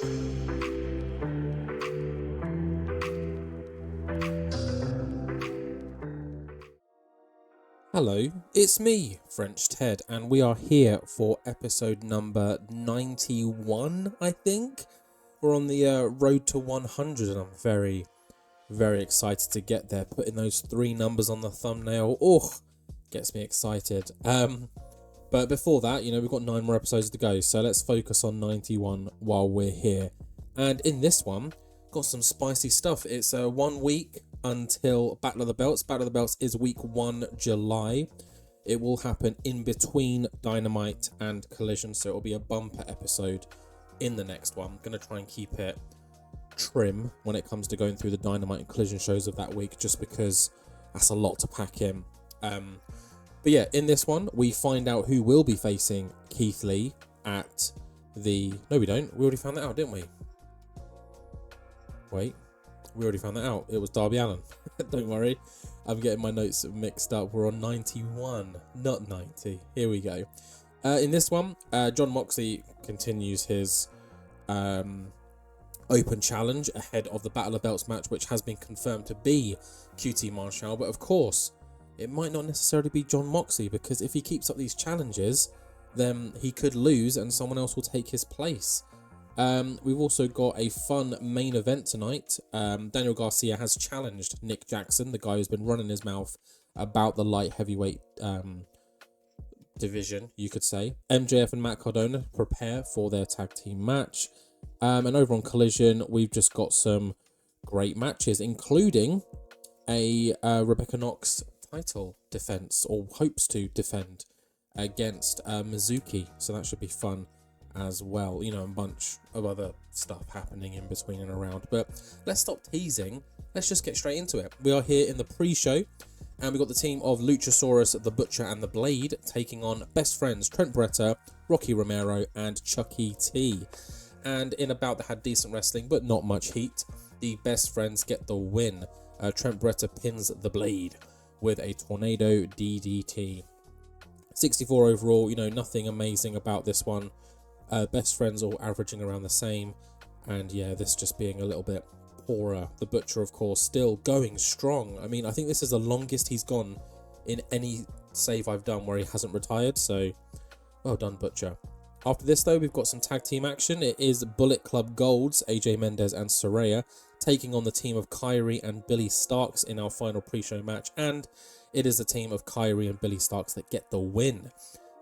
Hello, it's me, French Ted, and we are here for episode number 91, I think. We're on the road to 100, and I'm very, very excited to get there. Putting those 3 numbers on the thumbnail, gets me excited. But before that, we've got 9 more episodes to go, so let's focus on 91 while we're here. And in this one, got some spicy stuff. It's 1 week until Battle of the Belts. Battle of the Belts is week 1 July. It will happen in between Dynamite and Collision, so it'll be a bumper episode in the next one. I'm going to try and keep it trim when it comes to going through the Dynamite and Collision shows of that week, just because that's a lot to pack in. But yeah, in this one, we find out who will be facing Keith Lee at the... No, we don't. We already found that out, didn't we? Wait. We already found that out. It was Darby Allin. Don't worry. I'm getting my notes mixed up. We're on 91, not 90. Here we go. In this one, Jon Moxley continues his open challenge ahead of the Battle of Belts match, which has been confirmed to be QT Marshall. But of course, it might not necessarily be Jon Moxley, because if he keeps up these challenges, then he could lose and someone else will take his place. We've also got a fun main event tonight. Daniel Garcia has challenged Nick Jackson, the guy who's been running his mouth about the light heavyweight division, you could say. MJF and Matt Cardona prepare for their tag team match. And over on Collision, we've just got some great matches, including a Rebecca Knox title defense, or hopes to defend, against Mizuki. So that should be fun as well, a bunch of other stuff happening in between and around. But let's stop teasing, let's just get straight into it. We are here in the pre-show, and we've got the team of Luchasaurus, the Butcher and the Blade taking on best friends Trent Beretta, Rocky Romero and Chucky T. And in a bout that had decent wrestling but not much heat, the best friends get the win. Trent Beretta pins the Blade with a tornado DDT. 64 overall, nothing amazing about this one. Best friends all averaging around the same, and yeah, this just being a little bit poorer. The Butcher, of course, still going strong. I mean, I think this is the longest he's gone in any save I've done where he hasn't retired, so well done, Butcher. After this, though, we've got some tag team action. It is Bullet Club Gold's AJ Mendez and Saraya taking on the team of Kyrie and Billy Starks in our final pre-show match, and it is the team of Kyrie and Billy Starks that get the win.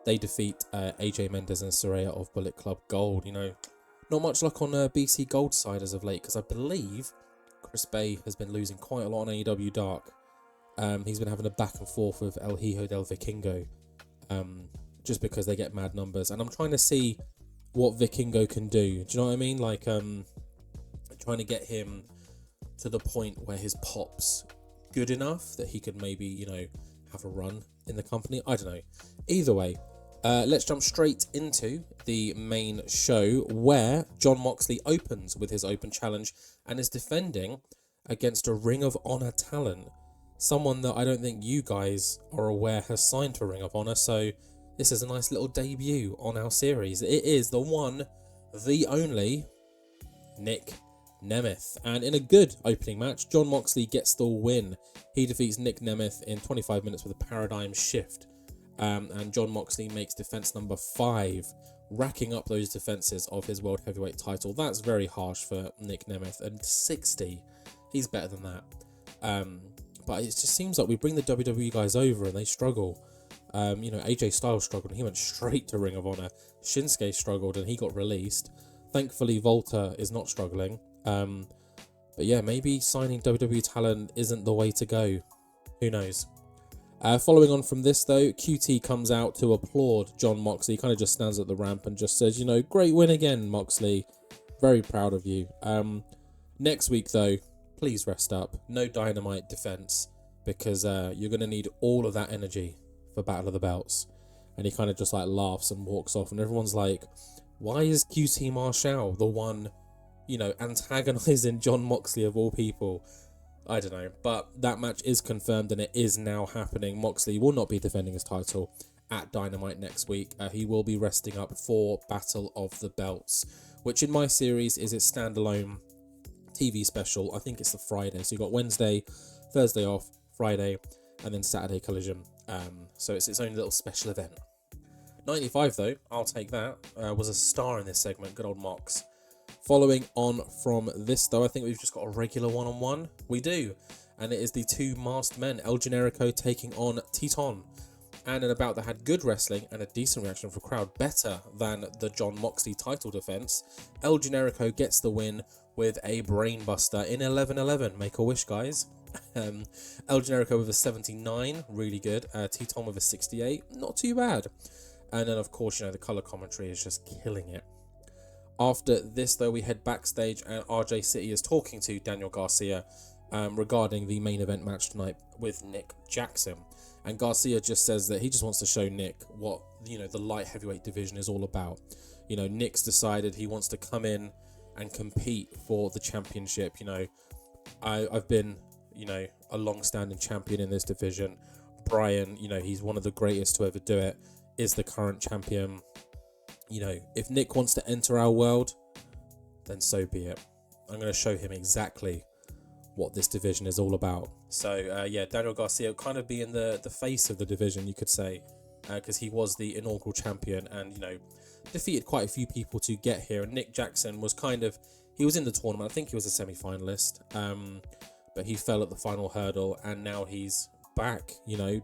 They defeat AJ Mendez and Saraya of Bullet Club Gold. Not much luck on BC Gold side as of late, because I believe Chris Bay has been losing quite a lot on AEW Dark. He's been having a back and forth with El Hijo del Vikingo, just because they get mad numbers. And I'm trying to see what Vikingo can do. Do you know what I mean? Like, trying to get him to the point where his pop's good enough that he could maybe, have a run in the company. I don't know. Either way, let's jump straight into the main show, where Jon Moxley opens with his open challenge and is defending against a Ring of Honor talent, someone that I don't think you guys are aware has signed to Ring of Honor. So this is a nice little debut on our series. It is the one, the only Nick Nemeth, and in a good opening match, Jon Moxley gets the win. He defeats Nick Nemeth in 25 minutes with a paradigm shift, and Jon Moxley makes defense number 5, racking up those defenses of his world heavyweight title. That's very harsh for Nick Nemeth, and 60, he's better than that. But it just seems like we bring the WWE guys over and they struggle. AJ Styles struggled and he went straight to Ring of Honor. Shinsuke struggled and he got released. Thankfully, Volta is not struggling. But yeah, maybe signing WWE talent isn't the way to go. Who knows? Following on from this, though, QT comes out to applaud Jon Moxley. He kind of just stands at the ramp and just says, great win again, Moxley. Very proud of you. Next week, though, please rest up. No Dynamite defense, because you're going to need all of that energy for Battle of the Belts. And he kind of just laughs and walks off, and everyone's like, why is QT Marshall the one, antagonizing Jon Moxley of all people? I don't know, but that match is confirmed and it is now happening. Moxley will not be defending his title at Dynamite next week. He will be resting up for Battle of the Belts, which in my series is its standalone TV special. I think it's the Friday. So you got Wednesday, Thursday off, Friday, and then Saturday Collision. So it's its own little special event. 95 though, I'll take that. Was a star in this segment. Good old Mox. Following on from this though, I think we've just got a regular one-on-one. We do. And it is the two masked men, El Generico taking on Teton. And an bout that had good wrestling and a decent reaction from the crowd, better than the Jon Moxley title defense. El Generico gets the win with a brainbuster in 11-11. Make a wish, guys. El Generico with a 79, really good. Teton with a 68, not too bad. And then, of course, the color commentary is just killing it. After this, though, we head backstage and RJ City is talking to Daniel Garcia regarding the main event match tonight with Nick Jackson. And Garcia just says that he just wants to show Nick what, the light heavyweight division is all about. Nick's decided he wants to come in and compete for the championship. I've been, a long-standing champion in this division. Brian, he's one of the greatest to ever do it, is the current champion. If Nick wants to enter our world, then so be it. I'm going to show him exactly what this division is all about. So, Daniel Garcia kind of being the face of the division, you could say, because he was the inaugural champion and, defeated quite a few people to get here. And Nick Jackson was he was in the tournament. I think he was a semi-finalist, but he fell at the final hurdle, and now he's back,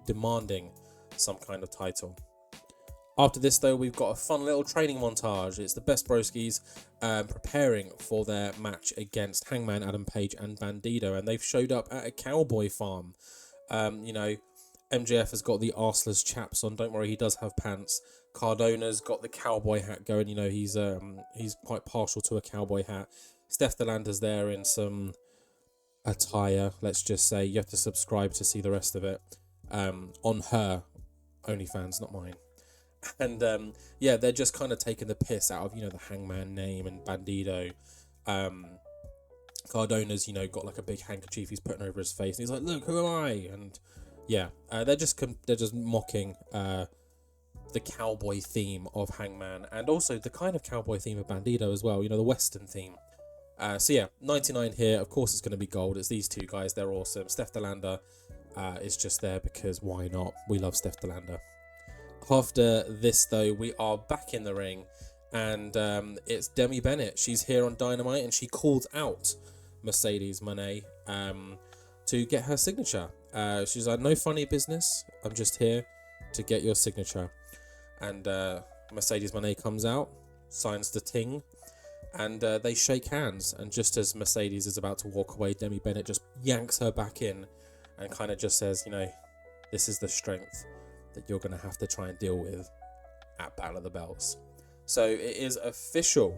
demanding some kind of title. After this, though, we've got a fun little training montage. It's the Best Broskies preparing for their match against Hangman Adam Page and Bandido, and they've showed up at a cowboy farm. MJF has got the arseless chaps on. Don't worry, he does have pants. Cardona's got the cowboy hat going. He's quite partial to a cowboy hat. Steph Delander's there in some attire. Let's just say you have to subscribe to see the rest of it on her OnlyFans, not mine. And they're just kind of taking the piss out of the Hangman name and Bandido. Cardona's got like a big handkerchief he's putting over his face, and he's like, "Look, who am I?" And they're just mocking the cowboy theme of Hangman, and also the kind of cowboy theme of Bandido as well. The Western theme. 99 here. Of course, it's going to be gold. It's these two guys. They're awesome. Steph Delander is just there because why not? We love Steph Delander. After this, though, we are back in the ring, and it's Demi Bennett. She's here on Dynamite, and she called out Mercedes Moné to get her signature. She's like, "No funny business. I'm just here to get your signature." And Mercedes Moné comes out, signs the ting, and they shake hands. And just as Mercedes is about to walk away, Demi Bennett just yanks her back in and kind of just says, "This is the strength that you're going to have to try and deal with at Battle of the Belts." So it is official.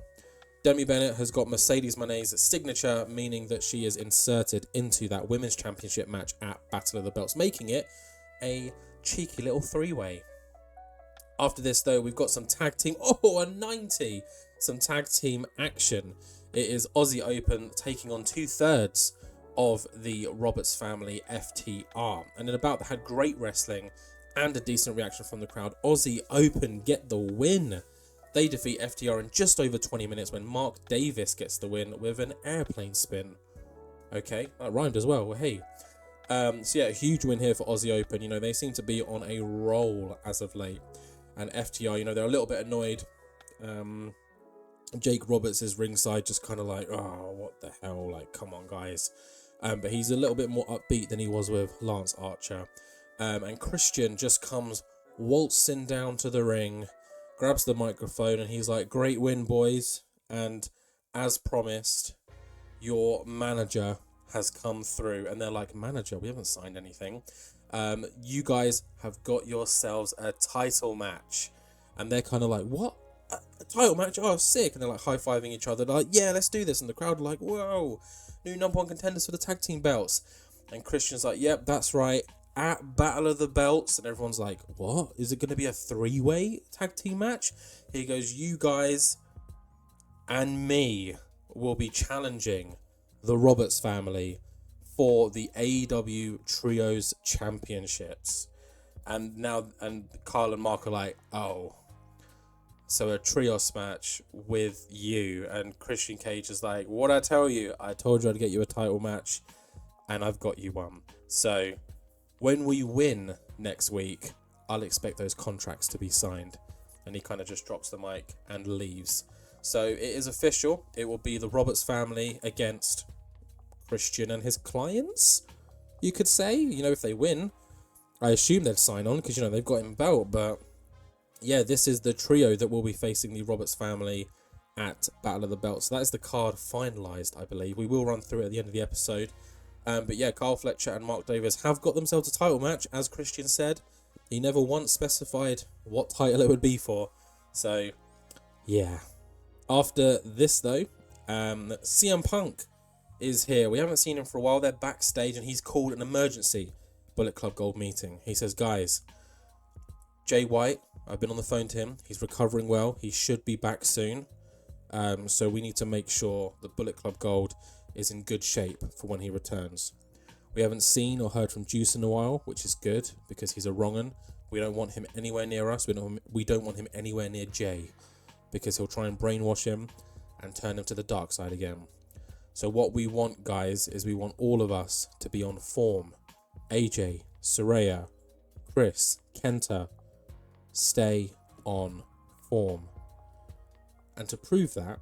Demi Bennett has got Mercedes Moné's signature, meaning that she is inserted into that Women's Championship match at Battle of the Belts, making it a cheeky little three-way. After this, though, we've got some tag team... a 90! Some tag team action. It is Aussie Open taking on 2/3 of the Roberts family, FTR. And in a bout that had great wrestling and a decent reaction from the crowd, Aussie Open get the win. They defeat FTR in just over 20 minutes when Mark Davis gets the win with an airplane spin. Okay, that rhymed as well. Well, hey. A huge win here for Aussie Open. They seem to be on a roll as of late. And FTR, they're a little bit annoyed. Jake Roberts is ringside, just kind of like, "Oh, what the hell? Like, come on, guys." But he's a little bit more upbeat than he was with Lance Archer. And Christian just comes waltzing down to the ring, grabs the microphone, and he's like, "Great win, boys. And as promised, your manager has come through." And they're like, "Manager? We haven't signed anything. You guys have got yourselves a title match." And they're kind of like, "What? A title match? Oh, sick." And they're like high-fiving each other. They're like, "Yeah, let's do this." And the crowd are like, "Whoa, new number one contenders for the tag team belts." And Christian's like, "Yep, that's right. At Battle of the Belts." And everyone's like, "What? Is it going to be a three-way tag team match?" He goes, "You guys and me will be challenging the Roberts family for the AEW Trios Championships." And Carl and Mark are like, "Oh, So a trios match with you, and Christian Cage is like, "What I tell you? I told you I'd get you a title match, and I've got you one." So when we win next week, I'll expect those contracts to be signed. And he kind of just drops the mic and leaves. So it is official. It will be the Roberts family against Christian and his clients, you could say. You know, if they win, I assume they'd sign on because, you know, they've got him belt. But yeah, this is the trio that will be facing the Roberts family at Battle of the Belts. So that is the card finalised, I believe. We will run through it at the end of the episode. But yeah, Carl Fletcher and Mark Davis have got themselves a title match, as Christian said. He never once specified what title it would be for. So, yeah. After this, though, CM Punk is here. We haven't seen him for a while. They're backstage, and he's called an emergency Bullet Club Gold meeting. He says, guys, Jay White, I've been on the phone to him. He's recovering well. He should be back soon. So we need to make sure the Bullet Club Gold is in good shape for when he returns. We haven't seen or heard from Juice in a while, which is good because he's a wrong'un. We don't want him anywhere near us. We don't want him anywhere near Jay because he'll try and brainwash him and turn him to the dark side again. So what we want, guys, is we want all of us to be on form. AJ, Saraya, Chris, Kenta, stay on form. And to prove that,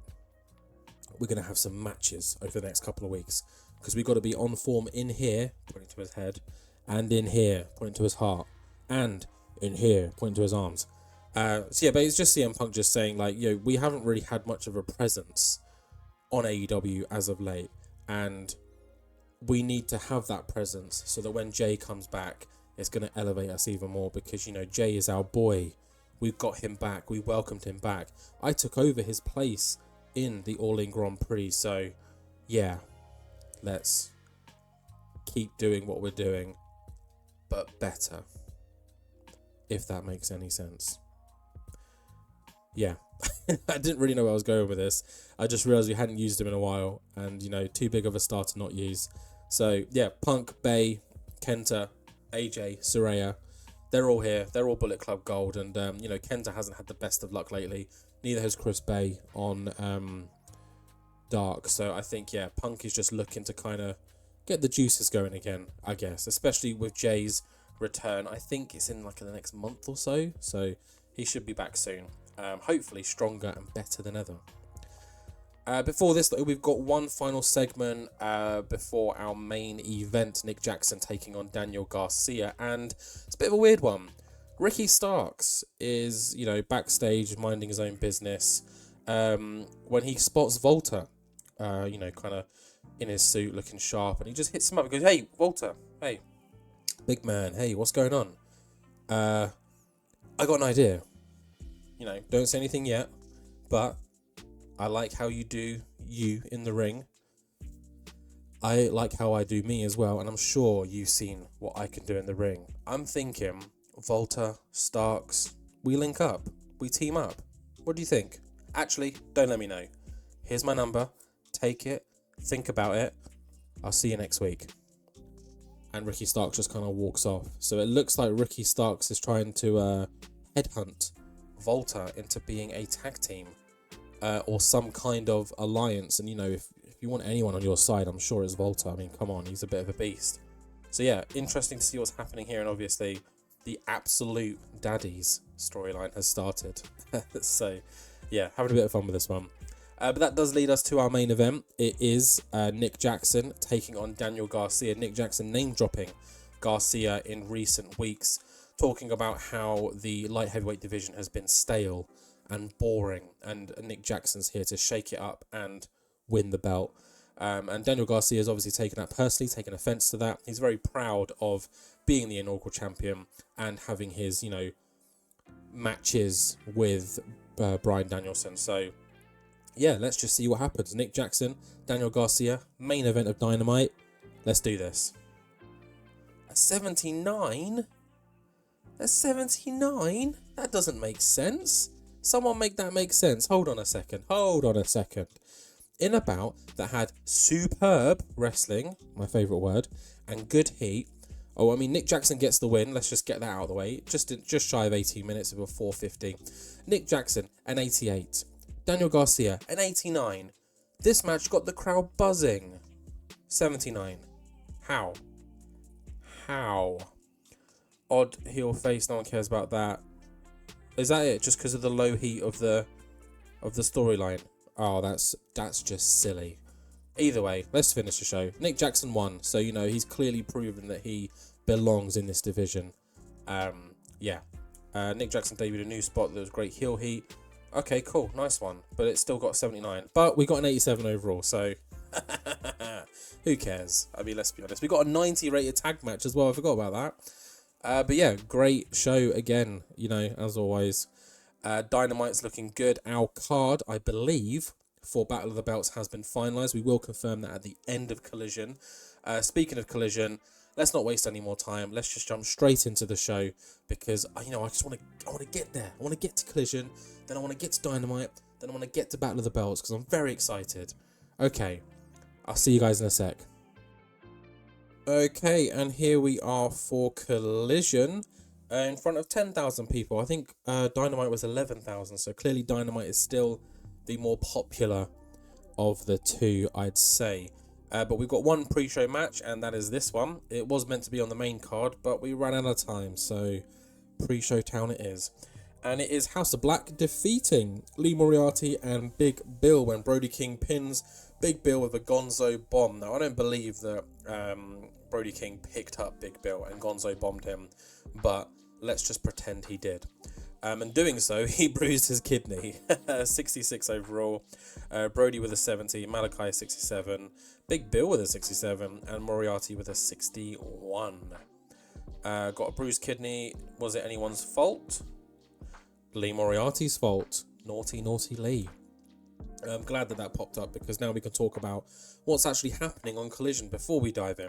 we're going to have some matches over the next couple of weeks because we've got to be on form in here, pointing to his head, and in here, pointing to his heart, and in here, pointing to his arms. So yeah, but it's just CM Punk just saying, like, you know, we haven't really had much of a presence on AEW as of late, and we need to have that presence so that when Jay comes back, it's going to elevate us even more because, you know, Jay is our boy. We've got him back. We welcomed him back. I took over his place in the All In Grand Prix. So, yeah, let's keep doing what we're doing, but better, if that makes any sense. Yeah, I didn't really know where I was going with this. I just realised we hadn't used him in a while, and, you know, too big of a star to not use. So, yeah, Punk, Bay, Kenta, AJ, Saraya, they're all here. They're all Bullet Club Gold, and, you know, Kenta hasn't had the best of luck lately. Neither has Chris Bay on Dark. So I think, yeah, Punk is just looking to kind of get the juices going again, I guess, especially with Jay's return. I think it's in like the next month or so. So he should be back soon. Hopefully stronger and better than ever. Before this, though, we've got one final segment before our main event, Nick Jackson taking on Daniel Garcia, and it's a bit of a weird one. Ricky Starks is, you know, backstage minding his own business when he spots Volta, you know, kind of in his suit looking sharp, and he just hits him up and goes, "Hey, Volta, hey, big man, hey, what's going on? I got an idea. You know, don't say anything yet, but I like how you do you in the ring. I like how I do me as well, and I'm sure you've seen what I can do in the ring. I'm thinking Volta, Starks, we link up, we team up. What do you think? Actually, don't let me know. Here's my number. Take it, think about it. I'll see you next week." And Ricky Starks just kind of walks off. So it looks like Ricky Starks is trying to headhunt Volta into being a tag team or some kind of alliance. And, you know, if you want anyone on your side, I'm sure it's Volta. I mean, come on, he's a bit of a beast. So yeah, interesting to see what's happening here. And obviously the Absolute Daddies storyline has started. So yeah, having a bit of fun with this one. But that does lead us to our main event. It is Nick Jackson taking on Daniel Garcia. Nick Jackson name dropping Garcia in recent weeks, talking about how the light heavyweight division has been stale and boring, and Nick Jackson's here to shake it up and win the belt. And Daniel Garcia has obviously taken that personally, taken offense to that. He's very proud of being the inaugural champion and having his, you know, matches with Bryan Danielson. So yeah, let's just see what happens. Nick Jackson, Daniel Garcia, main event of Dynamite. Let's do this. A 79? A 79? That doesn't make sense. Someone make that make sense. Hold on a second. In a bout that had superb wrestling, my favourite word, and good heat, Oh, I mean, Nick Jackson gets the win. Let's just get that out of the way. Just shy of 18 minutes of a 450. Nick Jackson, an 88. Daniel Garcia, an 89. This match got the crowd buzzing. 79. How? Odd heel face, no one cares about that. Is that it? Just because of the low heat of the storyline? Oh, that's just silly. Either way, let's finish the show. Nick Jackson won, so he's clearly proven that he belongs in this division. Yeah. Nick Jackson debuted a new spot that was great heel heat. Okay, cool, nice one. But it still got 79. But we got an 87 overall, so who cares? I mean, let's be honest. We got a 90 rated tag match as well. I forgot about that. But yeah, great show again. As always. Dynamite's looking good. Our card, I believe, for Battle of the Belts has been finalised. We will confirm that at the end of Collision. Speaking of Collision, let's not waste any more time. Let's just jump straight into the show because I just want to get there. I want to get to Collision, then I want to get to Dynamite, then I want to get to Battle of the Belts because I'm very excited. Okay, I'll see you guys in a sec. Okay, and here we are for Collision. In front of 10,000 people. I think Dynamite was 11,000, so clearly Dynamite is still the more popular of the two, I'd say. But we've got one pre-show match, and that is this one. It was meant to be on the main card, but we ran out of time, so pre-show town it is. And it is House of Black defeating Lee Moriarty and Big Bill when Brody King pins Big Bill with a Gonzo bomb. Now, I don't believe that Brody King picked up Big Bill and Gonzo bombed him, but let's just pretend he did. And doing so, he bruised his kidney. 66 overall. Brody with a 70, Malachi 67, Big Bill with a 67, and Moriarty with a 61. Got a bruised kidney. Was it anyone's fault? Lee Moriarty's fault. Naughty, naughty Lee. I'm glad that popped up because now we can talk about what's actually happening on Collision before we dive in.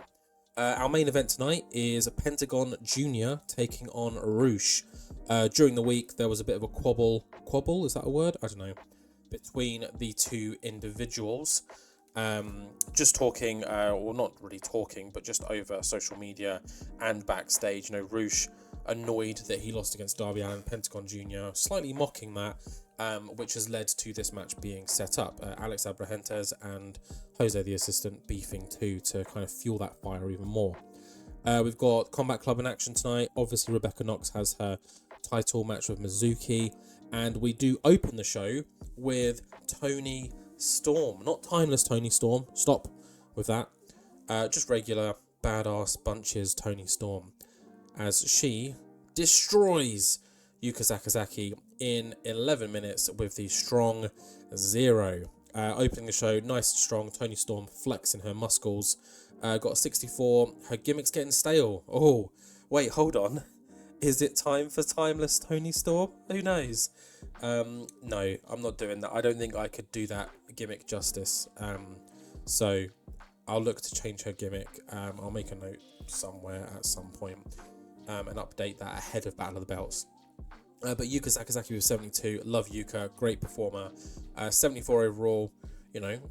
Our main event tonight is Pentagon Jr. taking on Roosh. During the week, there was a bit of a quabble, is that a word? I don't know, between the two individuals. Just talking, well, not really talking, but just over social media and backstage. Roosh annoyed that he lost against Darby Allin, Pentagon Jr., slightly mocking that, which has led to this match being set up. Alex Abrahantes and Jose, the assistant, beefing too to kind of fuel that fire even more. We've got Combat Club in action tonight. Obviously, Rebecca Knox has her title match with Mizuki, and we do open the show with Toni Storm. Not timeless Toni Storm. Stop with that. Just regular badass bunches Toni Storm, as she destroys Yuka Sakazaki in 11 minutes with the strong 0. Opening the show, nice and strong. Toni Storm flexing her muscles. Got a 64. Her gimmick's getting stale. Oh, wait, hold on. Is it time for timeless Toni Storm? Who knows? No, I'm not doing that. I don't think I could do that gimmick justice. So I'll look to change her gimmick. I'll make a note somewhere at some point and update that ahead of Battle of the Belts. But Yuka Sakazaki with 72. Love Yuka. Great performer. 74 overall.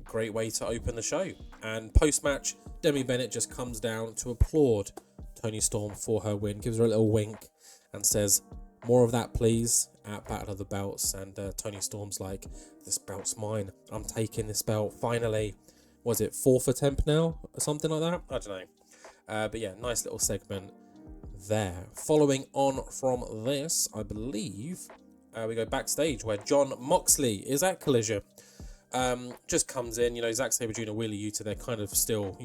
Great way to open the show. And post-match, Demi Bennett just comes down to applaud Toni Storm for her win. Gives her a little wink and says, more of that, please, at Battle of the Belts. And Toni Storm's like, this belt's mine. I'm taking this belt. Finally. Was it 4th attempt now? Or something like that? I don't know. But yeah, nice little segment there. Following on from this, I believe we go backstage where Jon Moxley is at Collision. Just comes in, Zack Sabre Jr., Wheeler Yuta, they're kind of still,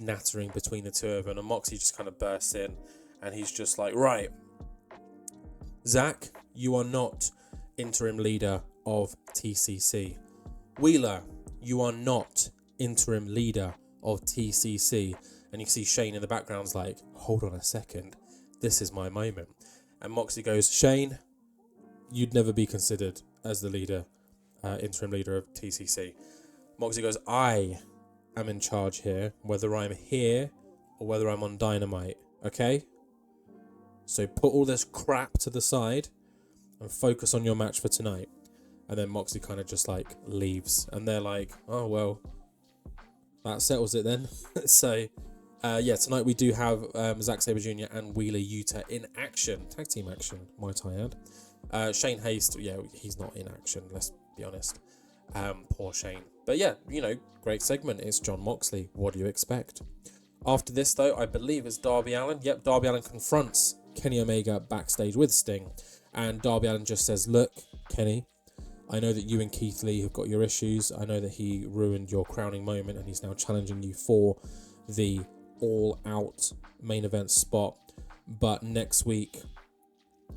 nattering between the two of them, and Moxley just kind of bursts in and he's just like, right, Zack, you are not interim leader of TCC. Wheeler, you are not interim leader of TCC. And you can see Shane in the background's like, hold on a second, this is my moment. And Moxley goes, Shane, you'd never be considered as the leader, interim leader of TCC. Moxley goes, I am in charge here, whether I'm here or whether I'm on Dynamite, okay? So put all this crap to the side and focus on your match for tonight. And then Moxley kind of just like leaves. And they're like, oh, well, that settles it then. So Tonight we do have Zack Sabre Jr. and Wheeler Yuta in action. Tag team action, might I add. Shane Haste, he's not in action, let's be honest. Poor Shane. But yeah, great segment. It's Jon Moxley. What do you expect? After this, though, I believe it's Darby Allin. Yep, Darby Allin confronts Kenny Omega backstage with Sting. And Darby Allin just says, look, Kenny, I know that you and Keith Lee have got your issues. I know that he ruined your crowning moment and he's now challenging you for the all-out main event spot. But next week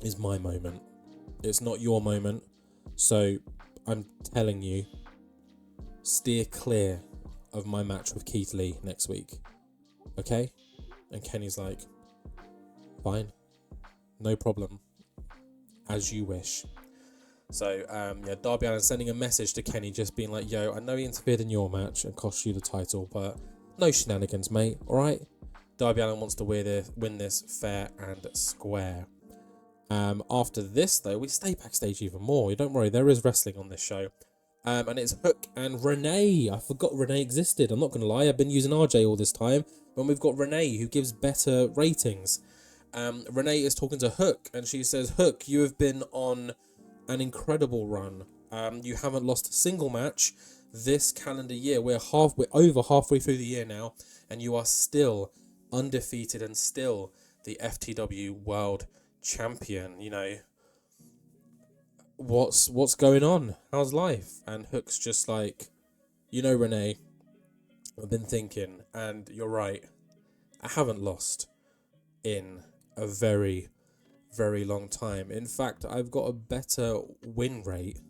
is my moment. It's not your moment. So I'm telling you, steer clear of my match with Keith Lee next week. Okay? And Kenny's like, fine. No problem. As you wish. So, Darby Allin sending a message to Kenny just being like, yo, I know he interfered in your match and cost you the title, but no shenanigans, mate. Alright? Darby Allin wants to win this fair and square. After this, though, we stay backstage even more. Don't worry, there is wrestling on this show. And it's Hook and Renee. I forgot Renee existed. I'm not going to lie. I've been using RJ all this time. When we've got Renee, who gives better ratings. Renee is talking to Hook, and she says, Hook, you have been on an incredible run. You haven't lost a single match this calendar year. We're over halfway through the year now, and you are still undefeated and still the FTW World Champion. What's going on? How's life? And Hook's just like, Renee, I've been thinking, and you're right. I haven't lost in a very, very long time. In fact, I've got a better win rate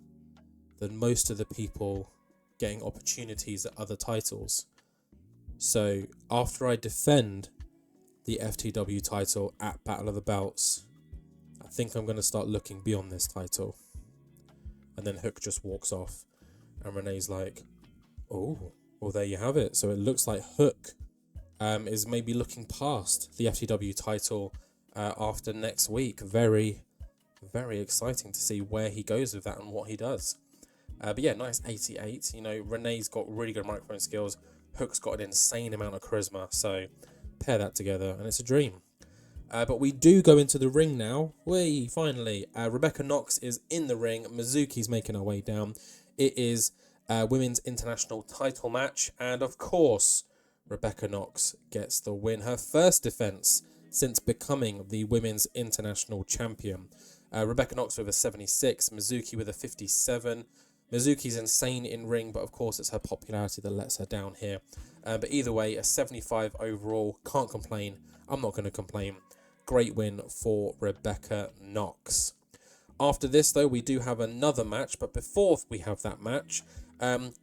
than most of the people getting opportunities at other titles. So after I defend the FTW title at Battle of the Belts, I think I'm going to start looking beyond this title. And then Hook just walks off, and Renee's like, oh, well, there you have it. So it looks like Hook is maybe looking past the FTW title after next week. Very, very exciting to see where he goes with that and what he does. But yeah, nice 88. Renee's got really good microphone skills. Hook's got an insane amount of charisma. So pair that together, and it's a dream. But we do go into the ring now. Finally. Rebecca Knox is in the ring. Mizuki's making her way down. It is a women's international title match. And of course, Rebecca Knox gets the win. Her first defense since becoming the women's international champion. Rebecca Knox with a 76. Mizuki with a 57. Mizuki's insane in ring, but of course it's her popularity that lets her down here. But either way, a 75 overall. Can't complain. I'm not going to complain. Great win for Rebecca Knox. After this, though, we do have another match. But before we have that match,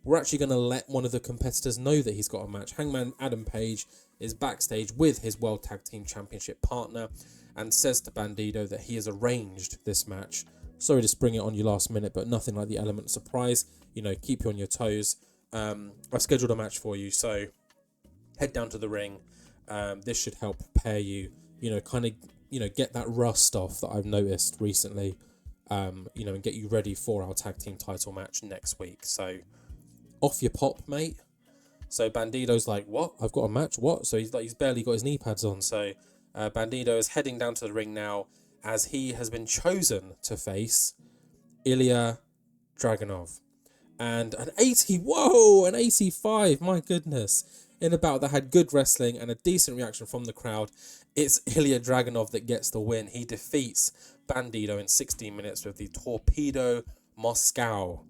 we're actually going to let one of the competitors know that he's got a match. Hangman Adam Page is backstage with his World Tag Team Championship partner and says to Bandido that he has arranged this match. Sorry to spring it on you last minute, but nothing like the element of surprise. Keep you on your toes. I've scheduled a match for you, so head down to the ring. This should help prepare you, get that rust off that I've noticed recently, and get you ready for our tag team title match next week. So off your pop, mate. So Bandido's like, what? I've got a match? What? So he's barely got his knee pads on. So Bandido is heading down to the ring now as he has been chosen to face Ilya Dragunov. And an 85, my goodness. In a bout that had good wrestling and a decent reaction from the crowd, it's Ilya Dragunov that gets the win. He defeats Bandido in 16 minutes with the Torpedo Moscow.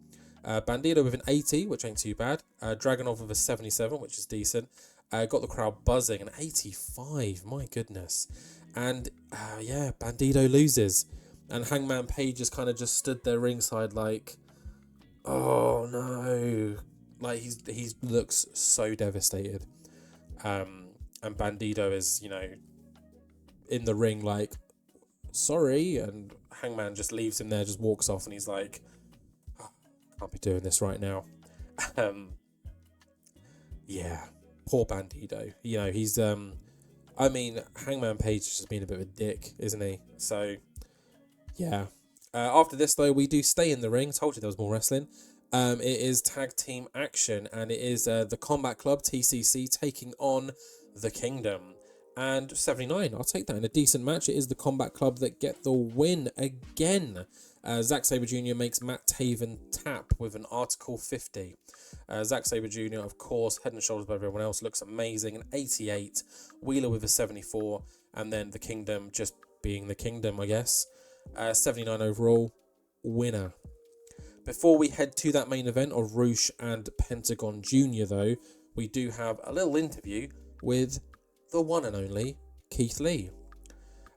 Bandido with an 80, which ain't too bad. Dragunov with a 77, which is decent. Got the crowd buzzing. An 85, my goodness. And Bandido loses. And Hangman Page just stood there ringside like, oh no. Like he looks so devastated. And Bandido is, in the ring like, sorry. And Hangman just leaves him there, just walks off, and he's like, oh, can't be doing this right now. Poor Bandido. He's Hangman Page has just been a bit of a dick, isn't he? So, yeah. After this, though, we do stay in the ring. Told you there was more wrestling. It is tag team action, and it is the Combat Club, TCC, taking on the Kingdom. And 79, I'll take that in a decent match. It is the Combat Club that get the win again. Zack Sabre Jr. makes Matt Taven tap with an Article 50. Zack Sabre Jr., of course, head and shoulders above everyone else, looks amazing. An 88, Wheeler with a 74, and then the Kingdom just being the Kingdom, I guess. 79 overall, winner. Before we head to that main event of Roosh and Pentagon Jr., though, we do have a little interview with the one and only Keith Lee.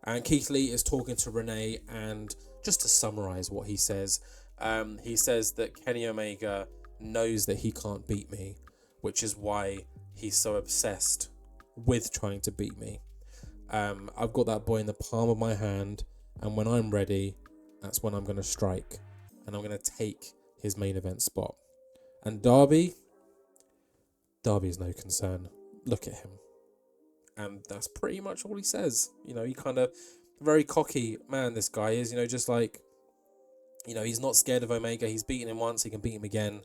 And Keith Lee is talking to Renee, and just to summarize what he says that Kenny Omega knows that he can't beat me, which is why he's so obsessed with trying to beat me. I've got that boy in the palm of my hand, and when I'm ready, that's when I'm going to strike, and I'm going to take his main event spot. And Darby is no concern. Look at him. And that's pretty much all he says. You know, he kind of very cocky man, this guy is, you know, just like, you know, he's not scared of Omega. He's beaten him once, he can beat him again.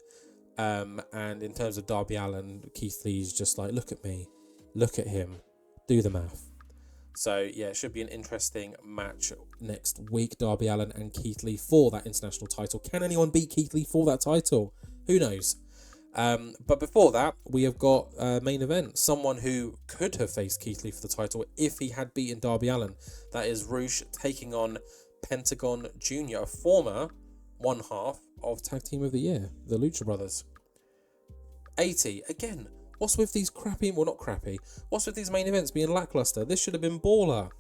And in terms of Darby Allin, Keith Lee's just like, look at me, look at him, do the math. So yeah, it should be an interesting match next week. Darby Allin and Keith Lee for that international title. Can anyone beat Keith Lee for that title? Who knows? But before that, we have got main event. Someone who could have faced Keith Lee for the title if he had beaten Darby Allin. That is Roosh taking on Pentagon Jr., a former one half of Tag Team of the Year, the Lucha Brothers. 80, again, what's with these what's with these main events being lackluster? This should have been baller.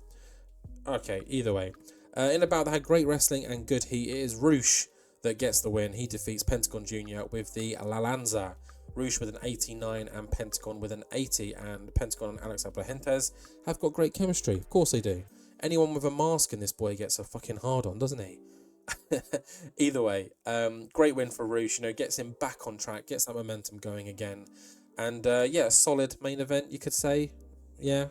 Okay, either way. In a bout that had great wrestling and good heat, it is Roosh that gets the win. He defeats Pentagon Jr. with the La Lanza. Roosh with an 89 and Pentagon with an 80. And Pentagon and Alex Abrahentes have got great chemistry. Of course they do. Anyone with a mask in this boy gets a fucking hard on, doesn't he? Either way, great win for Roosh. You know, gets him back on track, gets that momentum going again. And yeah, solid main event, you could say. Yeah.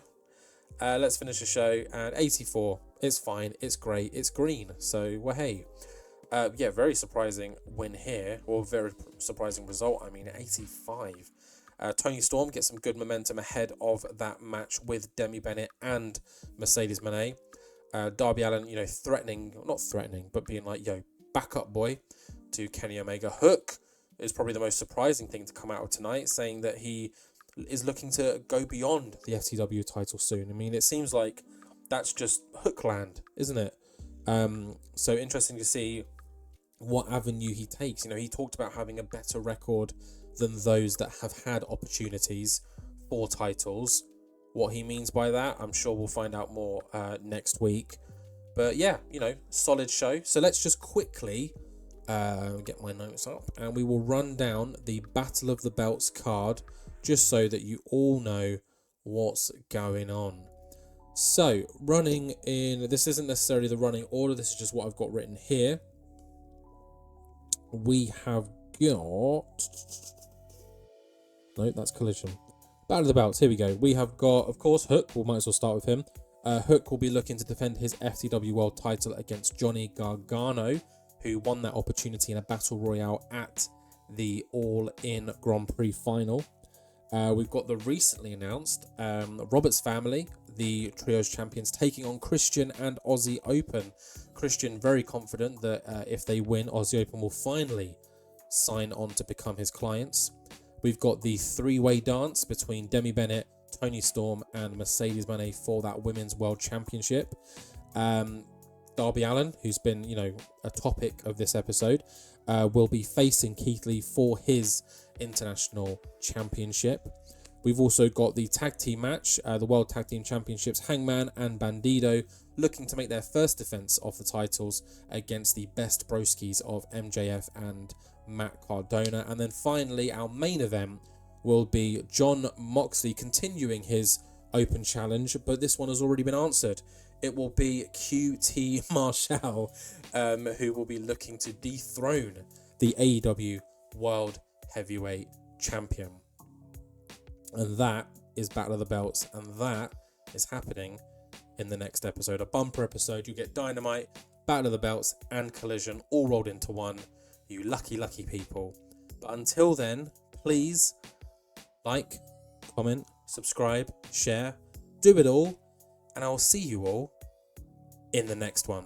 Let's finish the show. And 84, it's fine, it's great, it's green. So, well, hey. Yeah, very surprising win here, or very surprising result. I mean, 85. Toni Storm gets some good momentum ahead of that match with Demi Bennett and Mercedes Moné. Darby Allin, you know, not threatening, but being like, yo, back up, boy, to Kenny Omega. Hook is probably the most surprising thing to come out of tonight, saying that he is looking to go beyond the FTW title soon. I mean, it seems like that's just Hook land, isn't it? So interesting to see what avenue he takes. You know, he talked about having a better record than those that have had opportunities for titles. What he means by that, I'm sure we'll find out more next week. But yeah, you know, solid show. So let's just quickly get my notes up, and we will run down the Battle of the Belts card just so that you all know what's going on. So, running in, this isn't necessarily the running order, this is just what I've got written here. We have got... No, that's Collision. Battle of the Belts, here we go. We have got, of course, Hook. We might as well start with him. Hook will be looking to defend his FTW World title against Johnny Gargano, who won that opportunity in a Battle Royale at the All In Grand Prix final. We've got the recently announced Roberts family, the Trios champions, taking on Christian and Aussie Open. Christian very confident that if they win, Aussie Open will finally sign on to become his clients. We've got the three-way dance between Demi Bennett, Toni Storm and Mercedes Moné for that Women's World Championship. Darby Allin, who's been, you know, a topic of this episode, will be facing Keith Lee for his International Championship. We've also got the tag team match, the World Tag Team Championships, Hangman and Bandido looking to make their first defense of the titles against the best broskies of MJF and Matt Cardona. And then finally, our main event will be Jon Moxley continuing his open challenge, but this one has already been answered. It will be QT Marshall, who will be looking to dethrone the AEW World Heavyweight Champion. And that is Battle of the Belts, and that is happening in the next episode. A bumper episode. You get Dynamite, Battle of the Belts, and Collision all rolled into one. You lucky, lucky people. But until then, please like, comment, subscribe, share, do it all, and I will see you all in the next one.